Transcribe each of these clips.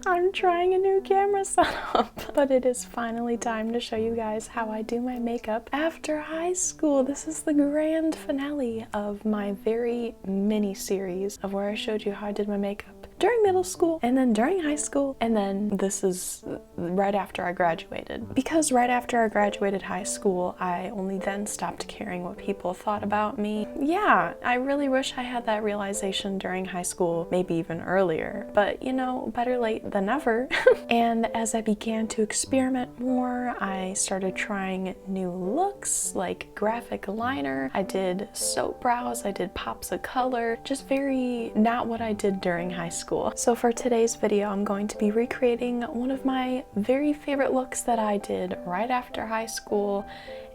I'm trying a new camera setup, but it is finally time to show you guys how I do my makeup after high school. This is the grand finale of my very mini series of where I showed you how I did my makeup during middle school and then during high school, and then this is right after I graduated. Because right after I graduated high school, I only then stopped caring what people thought about me. Yeah, I really wish I had that realization during high school, maybe even earlier, but you know, better late than never. And as I began to experiment more, I started trying new looks like graphic liner. I did soap brows, I did pops of color, just very not what I did during high school. So for today's video, I'm going to be recreating one of my very favorite looks that I did right after high school,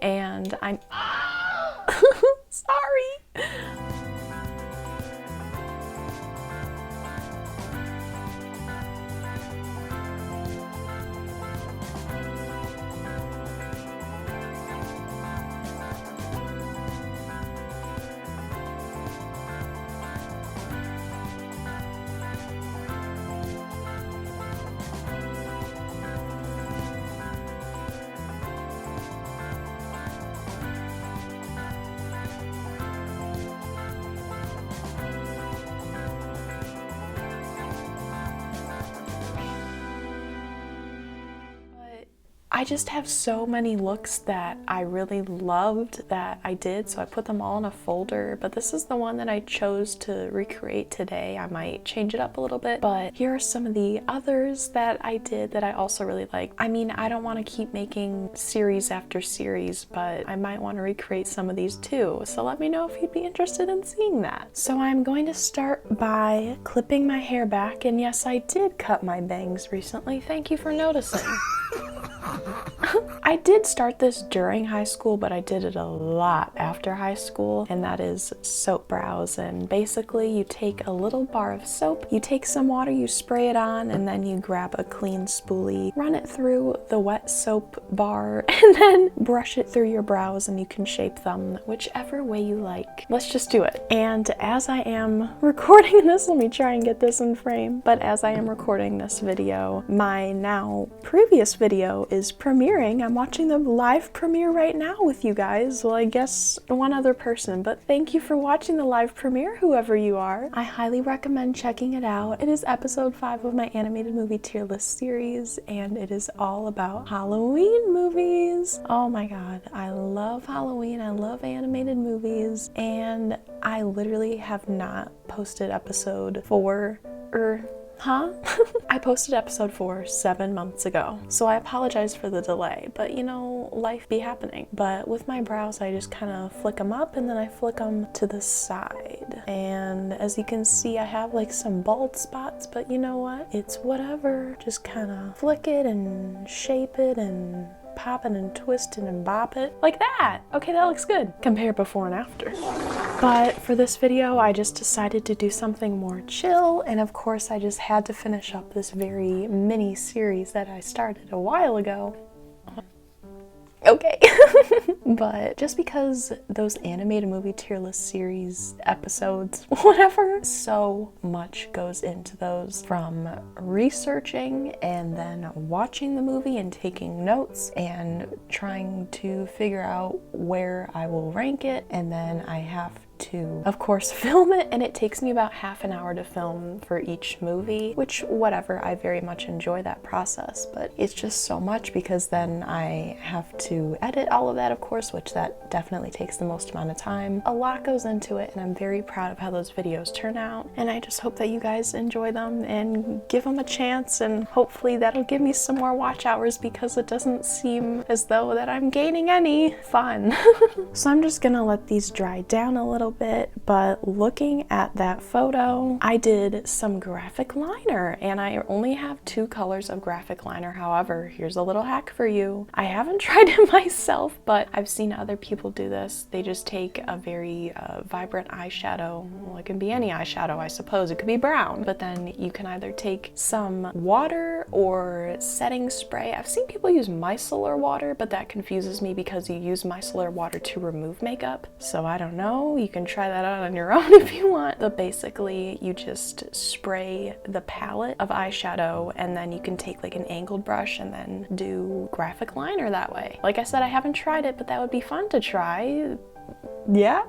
and I'm sorry. I just have so many looks that I really loved that I did, so I put them all in a folder, but this is the one that I chose to recreate today. I might change it up a little bit, but here are some of the others that I did that I also really like. I mean, I don't want to keep making series after series, but I might want to recreate some of these too, so let me know if you'd be interested in seeing that. So I'm going to start by clipping my hair back, and yes, I did cut my bangs recently. Thank you for noticing. I did start this during high school, but I did it a lot after high school, and that is soap brows. And basically you take a little bar of soap, you take some water, you spray it on, and then you grab a clean spoolie, run it through the wet soap bar, and then brush it through your brows, and you can shape them whichever way you like. Let's just do it. And as I am recording this, let me try and get this in frame, but as I am recording this video, my now previous video is premiering. I'm watching the live premiere right now with you guys. Well, I guess one other person, but thank you for watching the live premiere, whoever you are. I highly recommend checking it out. It is episode 5 of my animated movie tier list series, and it is all about Halloween movies. Oh my god, I love Halloween, I love animated movies, and I literally have not posted episode 4 I posted episode 4 7 months ago, so I apologize for the delay, but you know, life be happening. But with my brows, I just kind of flick them up and then I flick them to the side, and as you can see, I have like some bald spots, but you know what, it's whatever. Just kind of flick it and shape it and pop it and twist it and bop it like that. Okay, that looks good. Compare before and after. But for this video, I just decided to do something more chill, and of course I just had to finish up this very mini series that I started a while ago. Okay. But just because those animated movie tier list series episodes, whatever, so much goes into those, from researching and then watching the movie and taking notes and trying to figure out where I will rank it, and then I have to, of course, film it, and it takes me about half an hour to film for each movie, which, whatever, I very much enjoy that process, but it's just so much because then I have to edit all of that, of course, which that definitely takes the most amount of time. A lot goes into it, and I'm very proud of how those videos turn out, and I just hope that you guys enjoy them and give them a chance, and hopefully that'll give me some more watch hours because it doesn't seem as though that I'm gaining any fun. So I'm just gonna let these dry down a little bit, but looking at that photo, I did some graphic liner, and I only have 2 colors of graphic liner. However, here's a little hack for you. I haven't tried it myself, but I've seen other people do this. They just take a very vibrant eyeshadow. Well, it can be any eyeshadow, I suppose. It could be brown, but then you can either take some water or setting spray. I've seen people use micellar water, but that confuses me because you use micellar water to remove makeup. So I don't know. You can try that out on your own if you want. But basically you just spray the palette of eyeshadow, and then you can take like an angled brush and then do graphic liner that way. Like I said, I haven't tried it, but that would be fun to try. Yeah.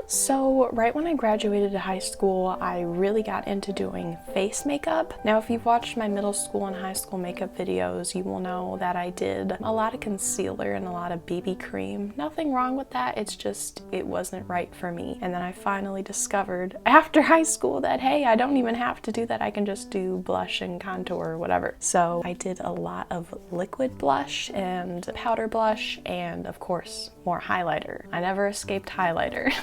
So right when I graduated high school, I really got into doing face makeup. Now, if you've watched my middle school and high school makeup videos, you will know that I did a lot of concealer and a lot of BB cream. Nothing wrong with that, it's just it wasn't right for me. And then I finally discovered after high school that, hey, I don't even have to do that, I can just do blush and contour or whatever. So I did a lot of liquid blush and powder blush, and of course more highlighter. I never escaped highlighter.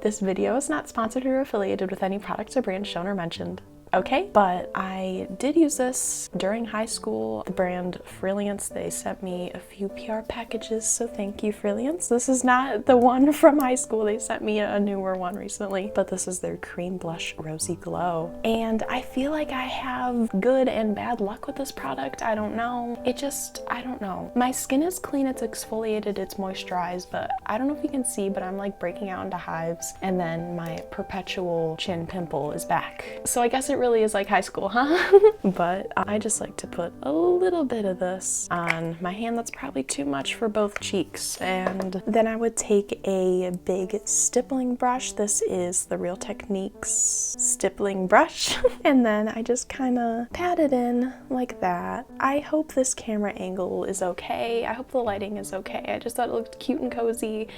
This video is not sponsored or affiliated with any products or brands shown or mentioned. Okay, but I did use this during high school. The brand Freelance, they sent me a few PR packages, so thank you, Freelance. This is not the one from high school. They sent me a newer one recently, but this is their Cream Blush Rosy Glow. And I feel like I have good and bad luck with this product. I don't know. I don't know. My skin is clean, it's exfoliated, it's moisturized, but I don't know if you can see, but I'm like breaking out into hives, and then my perpetual chin pimple is back. So I guess it really is like high school, huh? But I just like to put a little bit of this on my hand. That's probably too much for both cheeks. And then I would take a big stippling brush. This is the Real Techniques stippling brush. And then I just kind of pat it in like that. I hope this camera angle is okay. I hope the lighting is okay. I just thought it looked cute and cozy.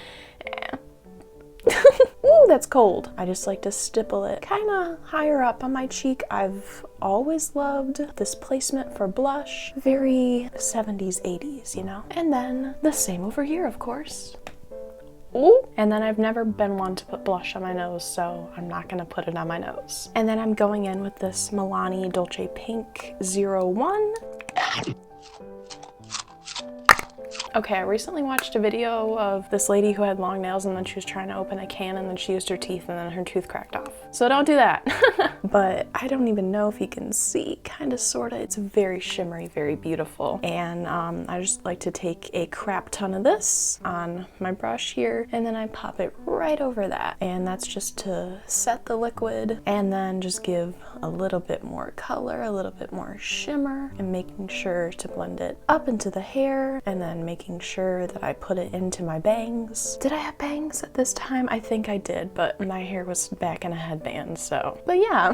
Ooh, that's cold. I just like to stipple it kind of higher up on my cheek. I've always loved this placement for blush. Very 70s, 80s, you know? And then the same over here, of course. Ooh. And then I've never been one to put blush on my nose, so I'm not gonna put it on my nose. And then I'm going in with this Milani Dolce Pink 01. Okay, I recently watched a video of this lady who had long nails, and then she was trying to open a can, and then she used her teeth, and then her tooth cracked off. So don't do that. But I don't even know if you can see, kind of, sort of. It's very shimmery, very beautiful. And I just like to take a crap ton of this on my brush here, and then I pop it right over that. And that's just to set the liquid, and then just give a little bit more color, a little bit more shimmer, and making sure to blend it up into the hair, and then making sure that I put it into my bangs. Did I have bangs at this time? I think I did, but my hair was back in a headband, so. But yeah.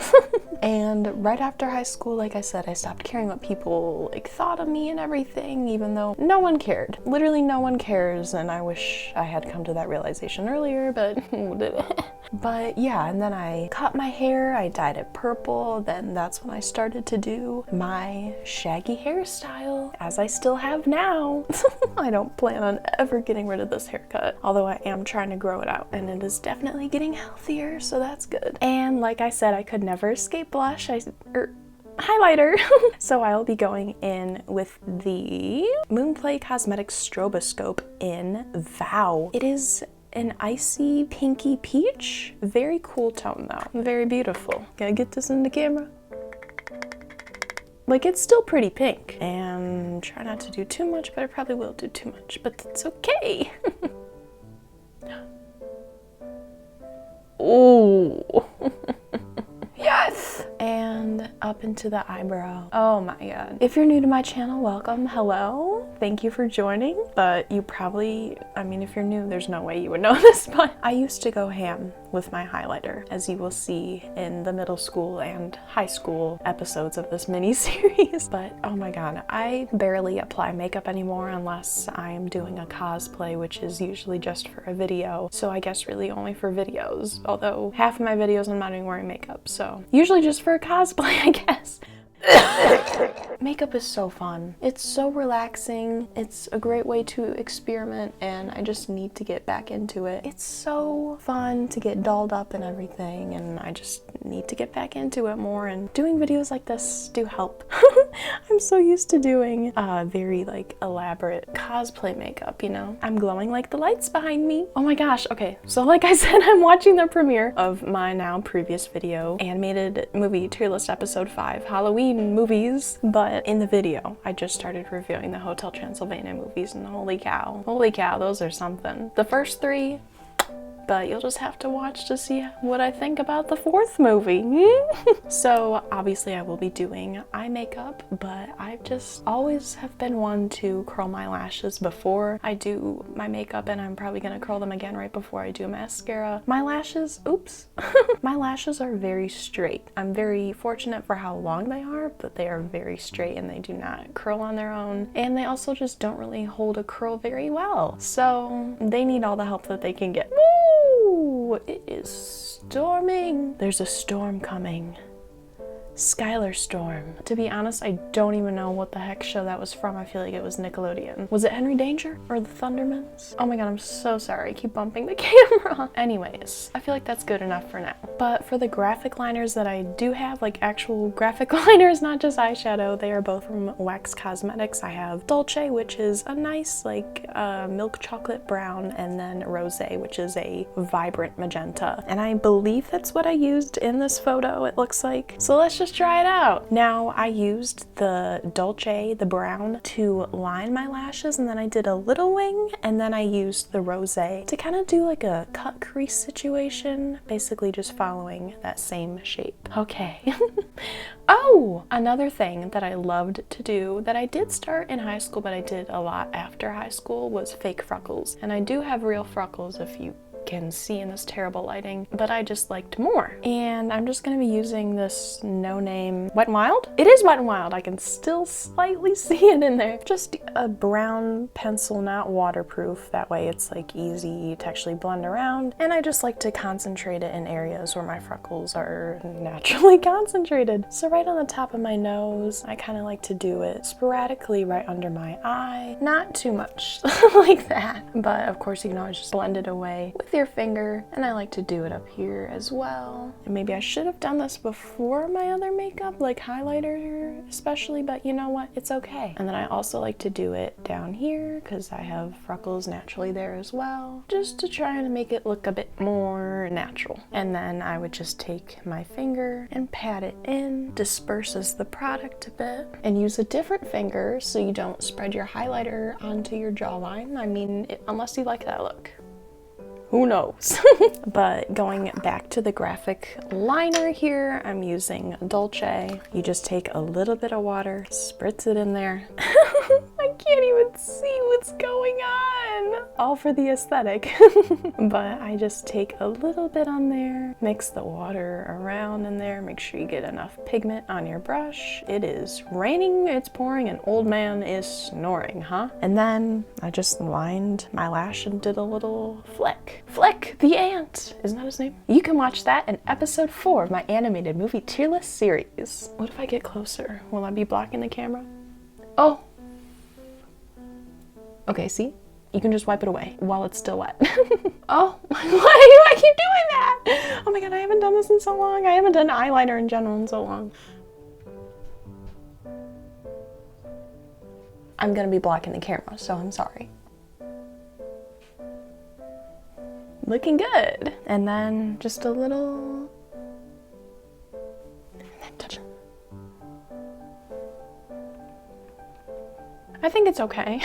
And right after high school, like I said, I stopped caring what people like thought of me and everything, even though no one cared. Literally no one cares, and I wish I had come to that realization earlier, but But yeah, and then I cut my hair, I dyed it purple, then that's when I started to do my shaggy hairstyle, as I still have now. I don't plan on ever getting rid of this haircut, although I am trying to grow it out, and it is definitely getting healthier, so that's good. And like I said, I could never escape blush, highlighter. So I'll be going in with the Moonplay Cosmetics Stroboscope in Vow. It is an icy pinky peach. Very cool tone though. Very beautiful. Gonna get this in the camera. Like, it's still pretty pink. And try not to do too much, but I probably will do too much, but that's okay. Ooh. Yes! And up into the eyebrow. Oh my god. If you're new to my channel, welcome. Hello. Thank you for joining. But you probably, I mean, if you're new, there's no way you would know this, but I used to go ham with my highlighter, as you will see in the middle school and high school episodes of this mini series. But oh my god, I barely apply makeup anymore unless I'm doing a cosplay, which is usually just for a video. So I guess really only for videos, although half of my videos I'm not even wearing makeup, so usually just for a cosplay, I guess. Makeup is so fun. It's so relaxing. It's a great way to experiment, and I just need to get back into it. It's so fun to get dolled up and everything, and I just need to get back into it more, and doing videos like this do help. I'm so used to doing very like elaborate cosplay makeup, you know? I'm glowing like the lights behind me. Oh my gosh, okay. So like I said, I'm watching the premiere of my now previous video, animated movie tier list episode 5, Halloween movies, but in the video, I just started reviewing the Hotel Transylvania movies, and holy cow, those are something. The first 3, but you'll just have to watch to see what I think about the fourth movie. So obviously I will be doing eye makeup, but I just always have been one to curl my lashes before I do my makeup, and I'm probably gonna curl them again right before I do mascara. My lashes, oops, my lashes are very straight. I'm very fortunate for how long they are, but they are very straight and they do not curl on their own. And they also just don't really hold a curl very well. So they need all the help that they can get. Woo! It is storming. There's a storm coming. Skylar Storm. To be honest, I don't even know what the heck show that was from. I feel like it was Nickelodeon. Was it Henry Danger or the Thundermans? Oh my god, I'm so sorry. I keep bumping the camera. Anyways, I feel like that's good enough for now. But for the graphic liners that I do have, like actual graphic liners, not just eyeshadow, they are both from Wax Cosmetics. I have Dolce, which is a nice like milk chocolate brown, and then Rosé, which is a vibrant magenta. And I believe that's what I used in this photo, it looks like. So let's just try it out. Now I used the Dolce, the brown, to line my lashes, and then I did a little wing, and then I used the Rosé to kind of do like a cut crease situation, basically just following that same shape. Okay. Oh, another thing that I loved to do that I did start in high school, but I did a lot after high school, was fake freckles. And I do have real freckles if you can see in this terrible lighting, but I just liked more. And I'm just gonna be using this no-name Wet n Wild. It is Wet n Wild. I can still slightly see it in there. Just a brown pencil, not waterproof. That way it's like easy to actually blend around. And I just like to concentrate it in areas where my freckles are naturally concentrated. So right on the top of my nose, I kind of like to do it sporadically right under my eye. Not too much like that, but of course you can always just blend it away with your finger, and I like to do it up here as well. And maybe I should have done this before my other makeup, like highlighter especially, but you know what, it's okay. And then I also like to do it down here because I have freckles naturally there as well, just to try and make it look a bit more natural. And then I would just take my finger and pat it in, disperses the product a bit, and use a different finger so you don't spread your highlighter onto your jawline. I mean, unless you like that look. Who knows? But going back to the graphic liner here, I'm using Dolce. You just take a little bit of water, spritz it in there. I can't even see what's going on. All for the aesthetic. But I just take a little bit on there, mix the water around in there, make sure you get enough pigment on your brush. It is raining, it's pouring, and old man is snoring, huh? And then I just lined my lash and did a little flick. Flick the Ant! Isn't that his name? You can watch that in episode 4 of my animated movie tier list series. What if I get closer? Will I be blocking the camera? Oh! Okay, see? You can just wipe it away while it's still wet. Oh, why do I keep doing that? Oh my god, I haven't done this in so long. I haven't done eyeliner in general in so long. I'm gonna be blocking the camera, so I'm sorry. Looking good. And then just a little, and then touch it. I think it's okay.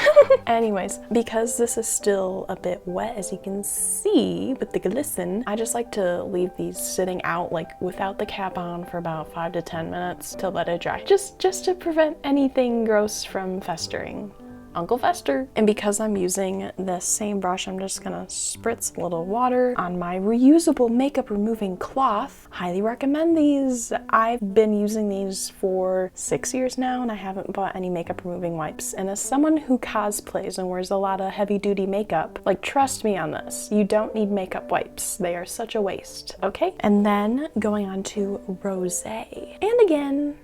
Anyways, because this is still a bit wet, as you can see with the glisten, I just like to leave these sitting out like without the cap on for about 5 to 10 minutes to let it dry. Just to prevent anything gross from festering. Uncle Fester. And because I'm using the same brush, I'm just gonna spritz a little water on my reusable makeup removing cloth. Highly recommend these. I've been using these for 6 years now, and I haven't bought any makeup removing wipes. And as someone who cosplays and wears a lot of heavy duty makeup, like, trust me on this, you don't need makeup wipes. They are such a waste, okay? And then going on to Rosé. And again,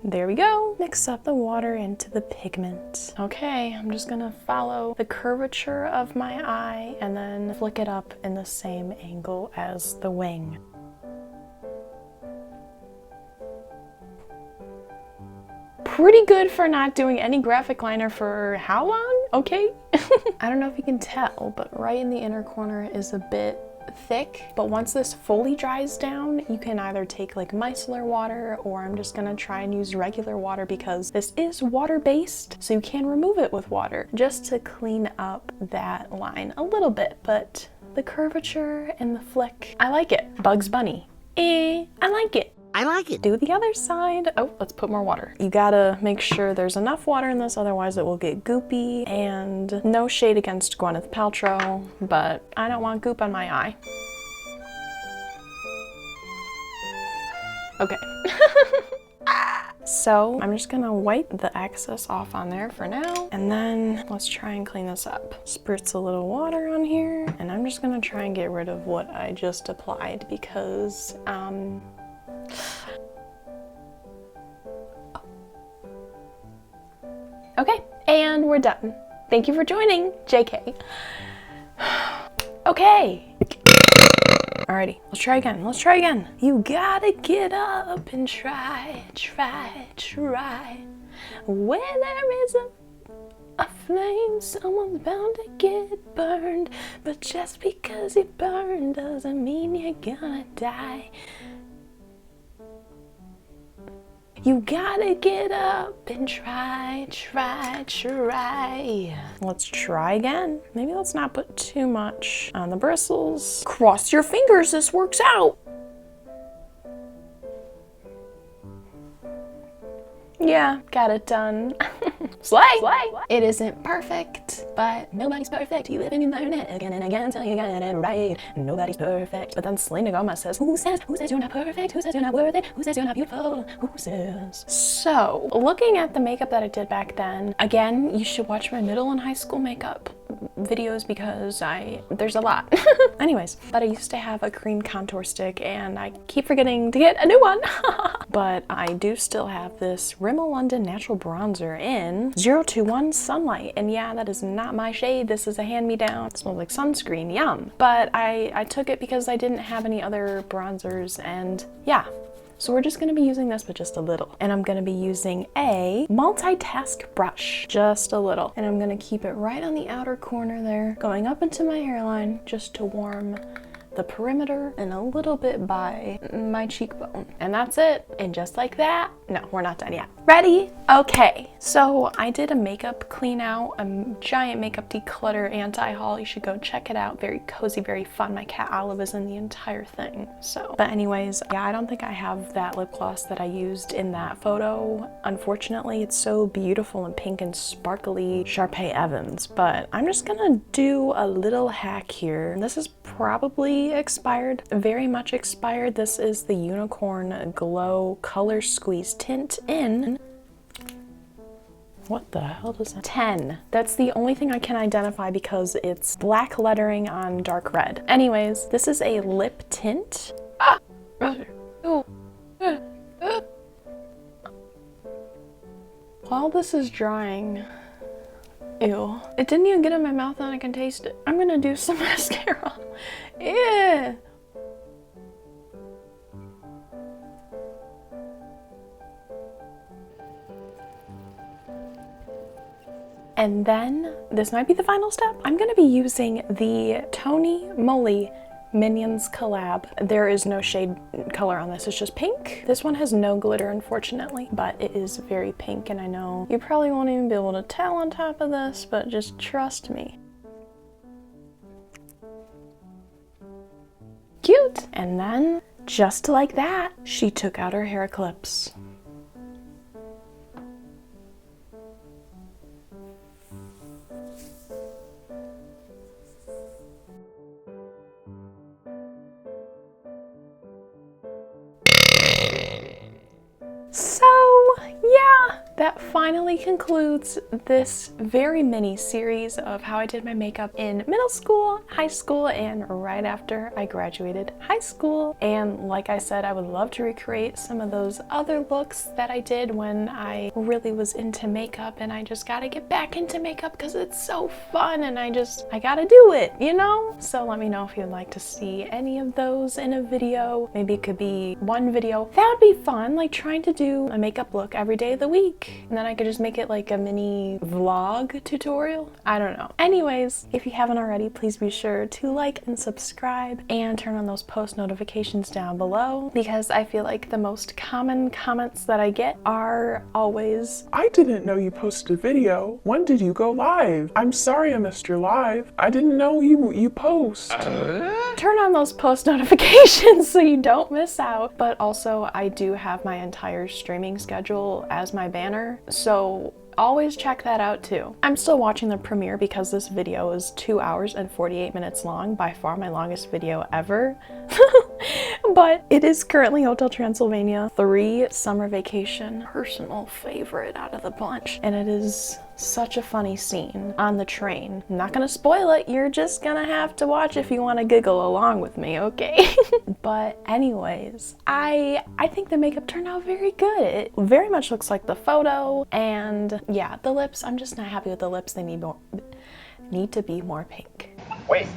there we go. Mix up the water into the pigment. Okay, I'm just gonna follow the curvature of my eye and then flick it up in the same angle as the wing. Pretty good for not doing any graphic liner for how long? Okay. I don't know if you can tell, but right in the inner corner is a bit thick, but once this fully dries down, you can either take like micellar water, or I'm just gonna try and use regular water because this is water-based, so you can remove it with water just to clean up that line a little bit, but the curvature and the flick. I like it. Bugs Bunny. I like it. I like it. Do the other side. Oh, let's put more water. You gotta make sure there's enough water in this, otherwise it will get goopy. And no shade against Gwyneth Paltrow, but I don't want goop on my eye. Okay. So I'm just gonna wipe the excess off on there for now, and then let's try and clean this up. Spritz a little water on here, and I'm just gonna try and get rid of what I just applied because okay, and we're done. Thank you for joining, JK. Okay. Alrighty, let's try again. Let's try again. You gotta get up and try. Where there is a flame, someone's bound to get burned. But just because you burn doesn't mean you're gonna die. You gotta get up and try. Let's try again. Maybe let's not put too much on the bristles. Cross your fingers, this works out. Yeah, got it done. Slay! It isn't perfect, but nobody's perfect. You live and you learn it again and again until you get it right. Nobody's perfect. But then Selena Gomez says, who says you're not perfect? Who says you're not worth it? Who says you're not beautiful? Who says? So, looking at the makeup that I did back then, again, you should watch my middle and high school makeup videos because there's a lot. Anyways, but I used to have a cream contour stick and I keep forgetting to get a new one. But I do still have this Rimmel London Natural Bronzer in 021 Sunlight. And yeah, that is not my shade. This is a hand-me-down. It smells like sunscreen, yum. But I took it because I didn't have any other bronzers, and yeah. So we're just gonna be using this, but just a little. And I'm gonna be using a multitask brush, just a little. And I'm gonna keep it right on the outer corner there, going up into my hairline, just to warm the perimeter and a little bit by my cheekbone. And that's it. And just like that, no, we're not done yet. Ready? Okay, so I did a makeup clean out, a giant makeup declutter anti-haul. You should go check it out. Very cozy, very fun. My cat Olive is in the entire thing. So, but anyways, yeah, I don't think I have that lip gloss that I used in that photo. Unfortunately, it's so beautiful and pink and sparkly, Sharpay Evans, but I'm just gonna do a little hack here. This is probably expired, very much expired. This is the Unicorn Glow Color Squeeze Tint in, what the hell does that? 10. That's the only thing I can identify because it's black lettering on dark red. Anyways, this is a lip tint. While this is drying, ew. It didn't even get in my mouth and I can taste it. I'm gonna do some mascara. Ew. And then, this might be the final step. I'm gonna be using the Tony Moly Minions collab. There is no shade color on this, it's just pink. This one has no glitter, unfortunately, but it is very pink, and I know you probably won't even be able to tell on top of this, but just trust me. Cute! And then, just like that, she took out her hair clips. So, yeah, that finally concludes this very mini series of how I did my makeup in middle school, high school, and right after I graduated high school. And like I said, I would love to recreate some of those other looks that I did when I really was into makeup, and I just gotta get back into makeup because it's so fun and I gotta do it, you know? So let me know if you'd like to see any of those in a video. Maybe it could be one video. That would be fun, like trying to do a makeup look every day of the week. and then I could just make it like a mini vlog tutorial. I don't know. Anyways, if you haven't already, please be sure to like and subscribe and turn on those post notifications down below, because I feel like the most common comments that I get are always, I didn't know you posted a video. When did you go live? I'm sorry I missed your live. I didn't know you post. turn on those post notifications so you don't miss out. But also, I do have my entire streaming schedule as my banner, so always check that out too. I'm still watching the premiere because this video is 2 hours and 48 minutes long, by far my longest video ever. But it is currently Hotel Transylvania 3 Summer Vacation, personal favorite out of the bunch. And it is such a funny scene on the train. I'm not gonna spoil it, you're just gonna have to watch if you want to giggle along with me, okay? But anyways, I think the makeup turned out very good. It very much looks like the photo, and yeah, the lips, I'm just not happy with the lips. They need to be more pink. Wait.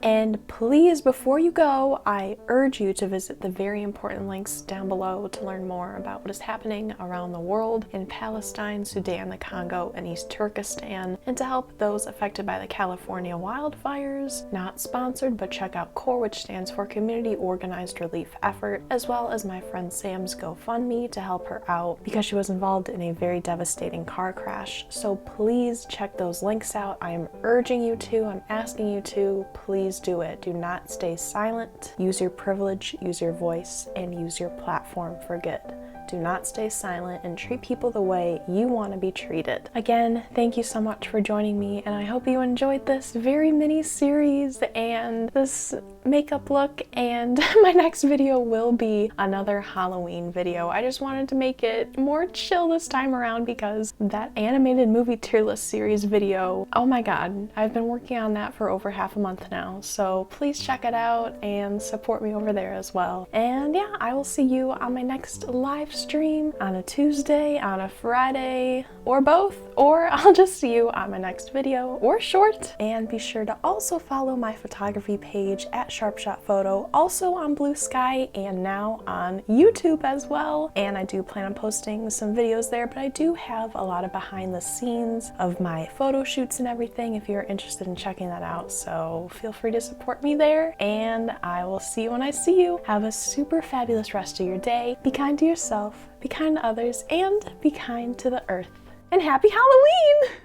And please, before you go, I urge you to visit the very important links down below to learn more about what is happening around the world in Palestine, Sudan, the Congo, and East Turkistan, and to help those affected by the California wildfires. Not sponsored, but check out CORE, which stands for Community Organized Relief Effort, as well as my friend Sam's GoFundMe to help her out because she was involved in a very devastating car crash. So please check those links out. I am urging you to, I'm asking you to, please do it. Do not stay silent. Use your privilege, use your voice, and use your platform for good. Do not stay silent and treat people the way you want to be treated. Again, thank you so much for joining me, and I hope you enjoyed this very mini series and this makeup look, and my next video will be another Halloween video. I just wanted to make it more chill this time around because that animated movie tier list series video, oh my god, I've been working on that for over half a month now, so please check it out and support me over there as well. And yeah, I will see you on my next live stream on a Tuesday, on a Friday, or both, or I'll just see you on my next video or short. And be sure to also follow my photography page at Sharpshot Photo, also on Blue Sky and now on YouTube as well. And I do plan on posting some videos there, but I do have a lot of behind the scenes of my photo shoots and everything if you're interested in checking that out. So feel free to support me there, and I will see you when I see you. Have a super fabulous rest of your day. Be kind to yourself, be kind to others, and be kind to the earth. And happy Halloween!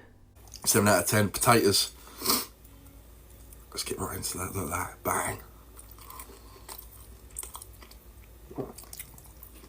7 out of 10 potatoes. Let's get right into that. Look at that. Bang.